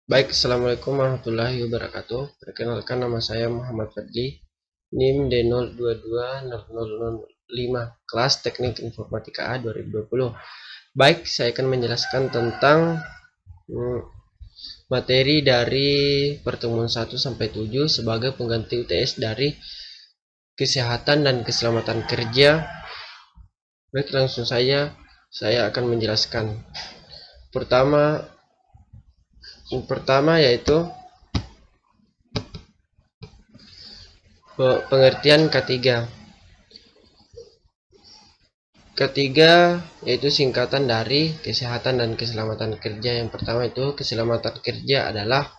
Baik, Assalamualaikum warahmatullahi wabarakatuh. Perkenalkan, nama saya Muhammad Fadli, NIM D022005, kelas Teknik Informatika A 2020. Baik, saya akan menjelaskan tentang materi dari pertemuan 1 sampai 7 sebagai pengganti UTS dari kesehatan dan keselamatan kerja. Baik, langsung saja saya akan menjelaskan. Pertama yaitu pengertian K3. Ketiga yaitu singkatan dari kesehatan dan keselamatan kerja. Yang pertama itu keselamatan kerja adalah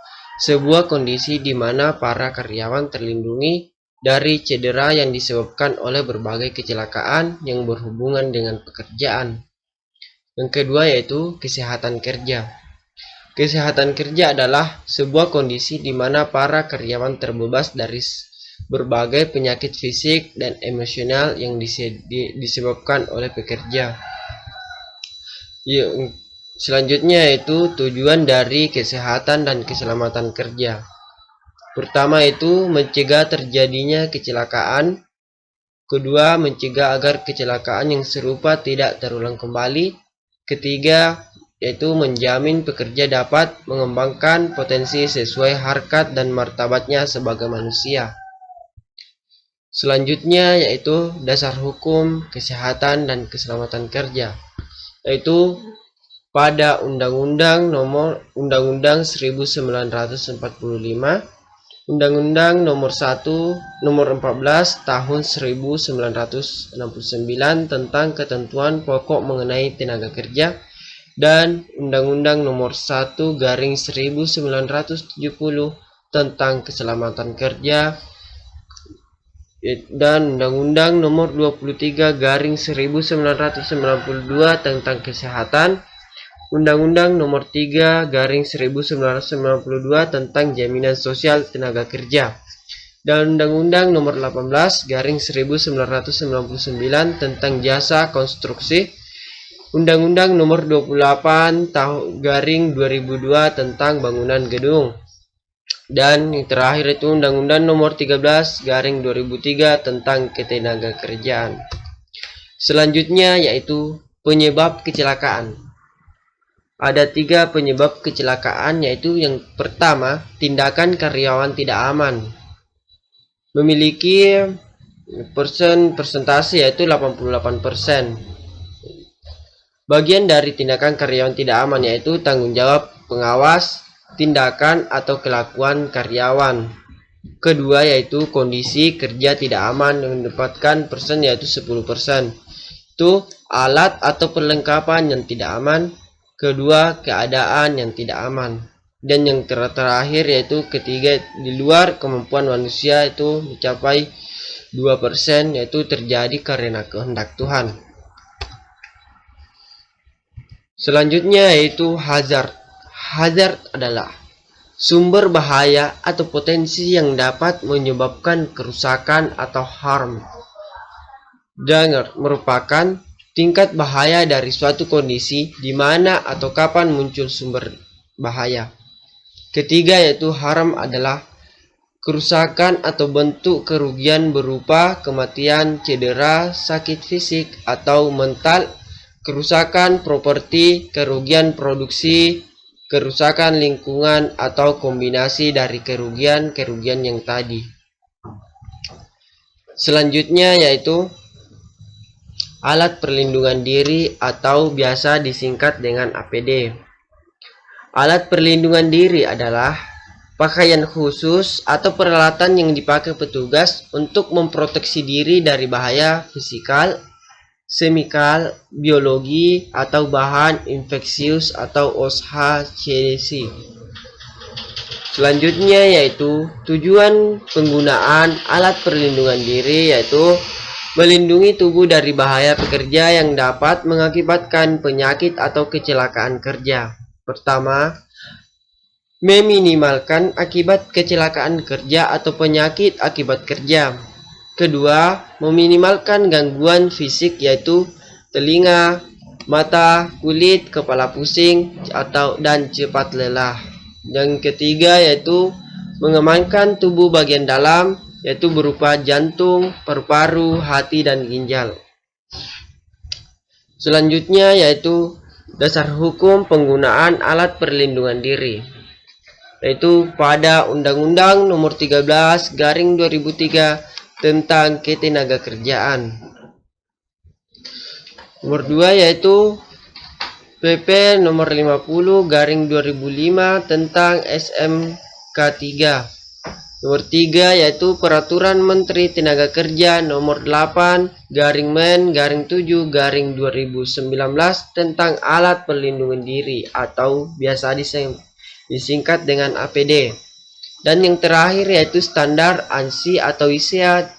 sebuah kondisi di mana para karyawan terlindungi dari cedera yang disebabkan oleh berbagai kecelakaan yang berhubungan dengan pekerjaan. Yang kedua yaitu kesehatan kerja. Kesehatan kerja adalah sebuah kondisi di mana para karyawan terbebas dari berbagai penyakit fisik dan emosional yang disebabkan oleh pekerja. Selanjutnya yaitu tujuan dari kesehatan dan keselamatan kerja. Pertama itu mencegah terjadinya kecelakaan. Kedua, mencegah agar kecelakaan yang serupa tidak terulang kembali. Ketiga, yaitu menjamin pekerja dapat mengembangkan potensi sesuai harkat dan martabatnya sebagai manusia. Selanjutnya yaitu dasar hukum kesehatan dan keselamatan kerja, yaitu pada Undang-Undang 1945, Undang-Undang nomor 14 tahun 1969 tentang ketentuan pokok mengenai tenaga kerja, dan Undang-Undang nomor 1/1970 tentang keselamatan kerja, dan Undang-Undang nomor 23/1992 tentang kesehatan, Undang-Undang nomor 3/1992 tentang jaminan sosial tenaga kerja, dan Undang-Undang nomor 18/1999 tentang jasa konstruksi, Undang-Undang nomor 28/2002 tentang bangunan gedung, dan yang terakhir itu Undang-Undang nomor 13/2003 tentang ketenaga kerjaan. Selanjutnya yaitu penyebab kecelakaan. Ada 3 penyebab kecelakaan, yaitu yang pertama, tindakan karyawan tidak aman. Memiliki persentase yaitu 88%. Bagian dari tindakan karyawan tidak aman yaitu tanggung jawab pengawas, tindakan atau kelakuan karyawan. Kedua yaitu kondisi kerja tidak aman, yang mendapatkan persen yaitu 10%. Itu alat atau perlengkapan yang tidak aman. Kedua, keadaan yang tidak aman. Dan yang terakhir yaitu ketiga, di luar kemampuan manusia, itu mencapai 2%, yaitu terjadi karena kehendak Tuhan. Selanjutnya yaitu hazard. Hazard adalah sumber bahaya atau potensi yang dapat menyebabkan kerusakan atau harm. Dan merupakan tingkat bahaya dari suatu kondisi di mana atau kapan muncul sumber bahaya. Ketiga yaitu harm adalah kerusakan atau bentuk kerugian berupa kematian, cedera, sakit fisik atau mental, kerusakan properti, kerugian produksi, kerusakan lingkungan, atau kombinasi dari kerugian yang tadi. Selanjutnya yaitu alat perlindungan diri atau biasa disingkat dengan APD. Alat perlindungan diri adalah pakaian khusus atau peralatan yang dipakai petugas untuk memproteksi diri dari bahaya fisikal, semikal, biologi, atau bahan infeksius atau OSHA-CDC. Selanjutnya yaitu tujuan penggunaan alat perlindungan diri, yaitu melindungi tubuh dari bahaya pekerja yang dapat mengakibatkan penyakit atau kecelakaan kerja. Pertama, meminimalkan akibat kecelakaan kerja atau penyakit akibat kerja. Kedua, meminimalkan gangguan fisik yaitu telinga, mata, kulit, kepala pusing, dan cepat lelah. Yang ketiga yaitu mengamankan tubuh bagian dalam, yaitu berupa jantung, paru-paru, hati, dan ginjal. Selanjutnya yaitu dasar hukum penggunaan alat perlindungan diri, yaitu pada Undang-Undang Nomor 13/2003 tentang Ketenagakerjaan. Nomor 2 yaitu PP Nomor 50/2005 tentang SMK 3. Nomor 3 yaitu Peraturan Menteri Tenaga Kerja Nomor 8/Men/7/2019 tentang alat perlindungan diri atau biasa disingkat dengan APD. Dan yang terakhir yaitu Standar ANSI atau ISEA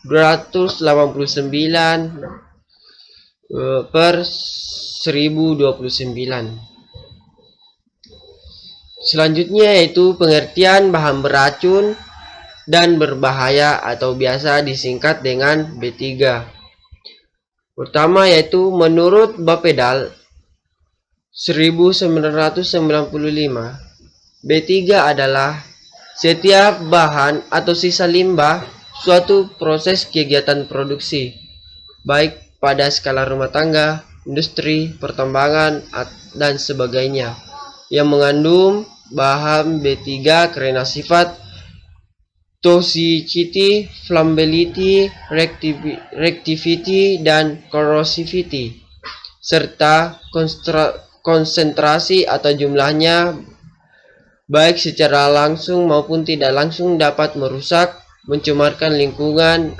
289/1029. Selanjutnya yaitu pengertian bahan beracun dan berbahaya atau biasa disingkat dengan B3. Pertama yaitu menurut Bapedal 1995, B3 adalah setiap bahan atau sisa limbah suatu proses kegiatan produksi, baik pada skala rumah tangga, industri, pertambangan, dan sebagainya, yang mengandung bahan B3 karena sifat toxicity, flammability, reactivity, dan corrosivity, serta konsentrasi atau jumlahnya baik secara langsung maupun tidak langsung dapat merusak, mencemarkan lingkungan,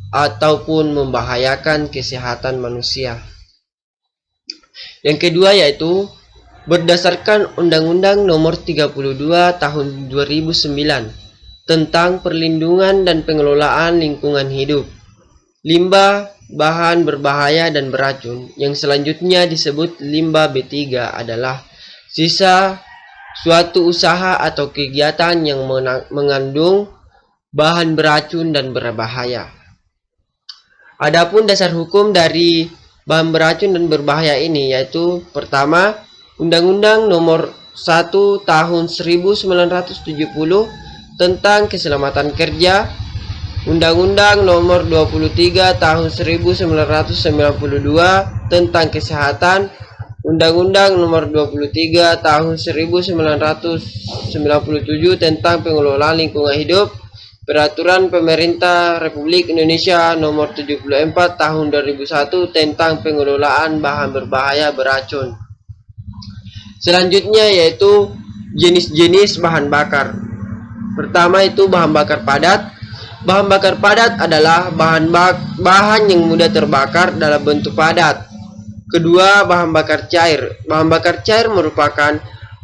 ataupun membahayakan kesehatan manusia. Yang kedua yaitu berdasarkan Undang-Undang Nomor 32 Tahun 2009 tentang perlindungan dan pengelolaan lingkungan hidup, limbah, bahan berbahaya dan beracun yang selanjutnya disebut limbah B3 adalah sisa suatu usaha atau kegiatan yang mengandung bahan beracun dan berbahaya. Adapun dasar hukum dari bahan beracun dan berbahaya ini yaitu pertama, Undang-Undang Nomor 1 Tahun 1970 tentang Keselamatan Kerja, Undang-Undang Nomor 23 Tahun 1992 tentang Kesehatan, Undang-Undang Nomor 23 Tahun 1997 tentang Pengelolaan Lingkungan Hidup, Peraturan Pemerintah Republik Indonesia Nomor 74 Tahun 2001 tentang Pengelolaan Bahan Berbahaya Beracun. Selanjutnya yaitu jenis-jenis bahan bakar. Pertama itu bahan bakar padat. Bahan bakar padat adalah bahan yang mudah terbakar dalam bentuk padat. Kedua, bahan bakar cair. Bahan bakar cair merupakan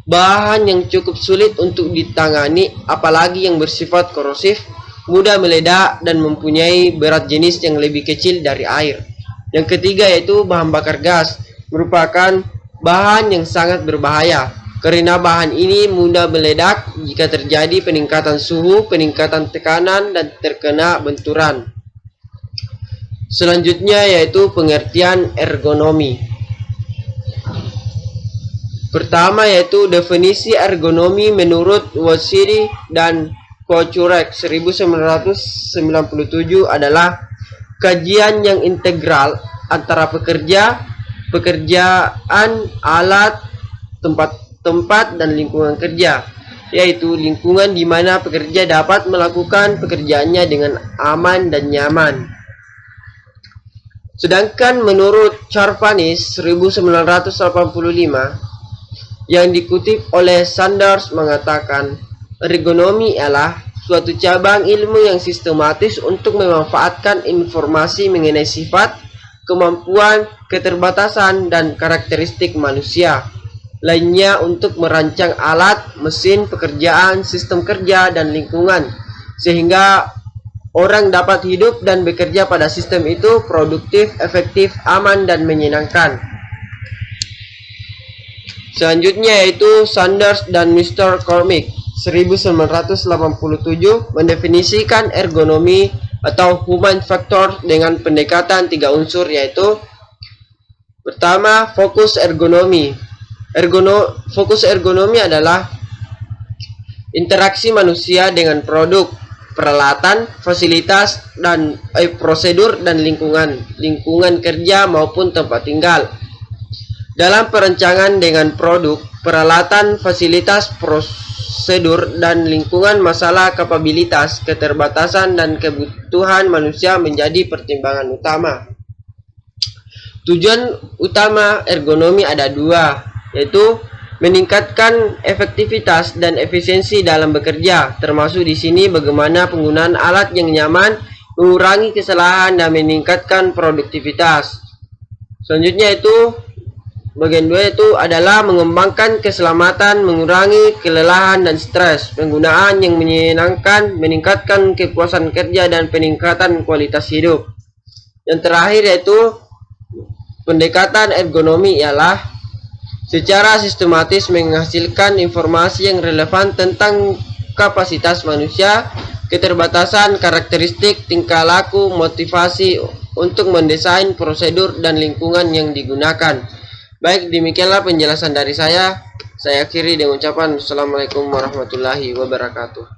bahan yang cukup sulit untuk ditangani, apalagi yang bersifat korosif, mudah meledak, dan mempunyai berat jenis yang lebih kecil dari air. Yang ketiga yaitu bahan bakar gas. Merupakan bahan yang sangat berbahaya karena bahan ini mudah meledak jika terjadi peningkatan suhu, peningkatan tekanan, dan terkena benturan. Selanjutnya yaitu pengertian ergonomi. Pertama yaitu definisi ergonomi menurut Wadsworth dan Kochurek 1997 adalah kajian yang integral antara pekerjaan, alat, tempat dan lingkungan kerja, yaitu lingkungan di mana pekerja dapat melakukan pekerjaannya dengan aman dan nyaman. Sedangkan menurut Charpanis 1985 yang dikutip oleh Sanders mengatakan, ergonomi ialah suatu cabang ilmu yang sistematis untuk memanfaatkan informasi mengenai sifat, kemampuan, keterbatasan, dan karakteristik manusia lainnya untuk merancang alat, mesin, pekerjaan, sistem kerja, dan lingkungan sehingga orang dapat hidup dan bekerja pada sistem itu produktif, efektif, aman, dan menyenangkan. Selanjutnya yaitu Sanders dan Mr. Cormick 1987 mendefinisikan ergonomi atau human factor dengan pendekatan 3 unsur yaitu pertama, fokus ergonomi. Fokus ergonomi adalah interaksi manusia dengan produk, peralatan, fasilitas, dan prosedur dan lingkungan kerja maupun tempat tinggal. Dalam perencanaan dengan produk, peralatan, fasilitas, prosedur, dan lingkungan, masalah kapabilitas, keterbatasan, dan kebutuhan manusia menjadi pertimbangan utama. Tujuan utama ergonomi ada dua, yaitu meningkatkan efektivitas dan efisiensi dalam bekerja, termasuk di sini bagaimana penggunaan alat yang nyaman, mengurangi kesalahan, dan meningkatkan produktivitas. Selanjutnya itu bagian 2 itu adalah mengembangkan keselamatan, mengurangi kelelahan dan stres, penggunaan yang menyenangkan, meningkatkan kepuasan kerja, dan peningkatan kualitas hidup. Yang terakhir yaitu pendekatan ergonomi ialah secara sistematis menghasilkan informasi yang relevan tentang kapasitas manusia, keterbatasan, karakteristik, tingkah laku, motivasi untuk mendesain prosedur dan lingkungan yang digunakan. Baik, demikianlah penjelasan dari saya. Saya akhiri dengan ucapan Assalamualaikum warahmatullahi wabarakatuh.